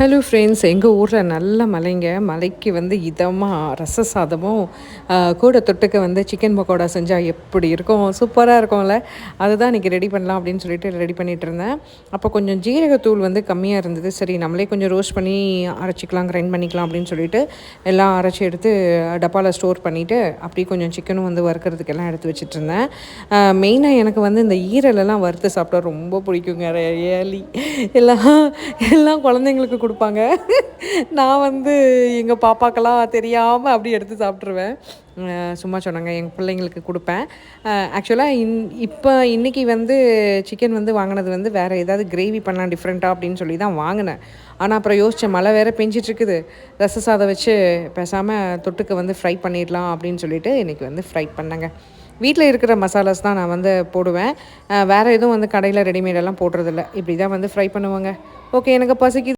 Hello friends, எங்கள் ஊரில் நல்ல மழைங்க. மழைக்கு வந்து இதமாக ரச சாதமும் கூட தொட்டுக்க வந்து சிக்கன் பக்கோடா செஞ்சால் எப்படி இருக்கும், சூப்பராக இருக்கும்ல. அதுதான் இன்றைக்கி ரெடி பண்ணலாம் அப்படின்னு சொல்லிட்டு ரெடி பண்ணிகிட்டு இருந்தேன். அப்போ கொஞ்சம் ஜீரகத்தூள் வந்து கம்மியாக இருந்தது. சரி நம்மளே கொஞ்சம் ரோஸ்ட் பண்ணி அரைச்சிக்கலாம், கிரைண்ட் பண்ணிக்கலாம் அப்படின்னு சொல்லிட்டு எல்லாம் அரைச்சி எடுத்து டப்பாவில் ஸ்டோர் பண்ணிவிட்டு அப்படியே கொஞ்சம் சிக்கனும் வந்து வறுக்கிறதுக்கெல்லாம் எடுத்து வச்சுட்டு இருந்தேன். மெயினாக எனக்கு வந்து இந்த ஈரலெல்லாம் வறுத்து சாப்பிட்டா ரொம்ப பிடிக்குங்க. ரியலி எல்லாம் எல்லாம் குழந்தைங்களுக்கு கொடுப்பாங்க. நான் வந்து எங்கள் பாப்பாக்கெல்லாம் தெரியாமல் அப்படி எடுத்து சாப்பிட்ருவேன். சும்மா சொன்னாங்க, எங்கள் பிள்ளைங்களுக்கு கொடுப்பேன். ஆக்சுவலாக இப்போ இன்றைக்கி வந்து சிக்கன் வந்து வாங்கினது வந்து வேறு ஏதாவது கிரேவி பண்ணலாம் டிஃப்ரெண்ட்டாக அப்படின்னு சொல்லி தான் வாங்கினேன். ஆனால் அப்புறம் யோசித்தேன், மழை வேறு பெஞ்சிட்ருக்குது, ரச சாதம் வச்சு பேசாமல் தொட்டுக்க வந்து ஃப்ரை பண்ணிடலாம் அப்படின்னு சொல்லிட்டு இன்றைக்கி வந்து ஃப்ரை பண்ணேங்க. வீட்டில் இருக்கிற மசாலாஸ் தான் நான் வந்து போடுவேன். வேறு எதுவும் வந்து கடையில் ரெடிமேடெல்லாம் போடுறதில்ல. இப்படி தான் வந்து ஃப்ரை பண்ணுவேங்க. ஓகே, எனக்கு பசிக்குது.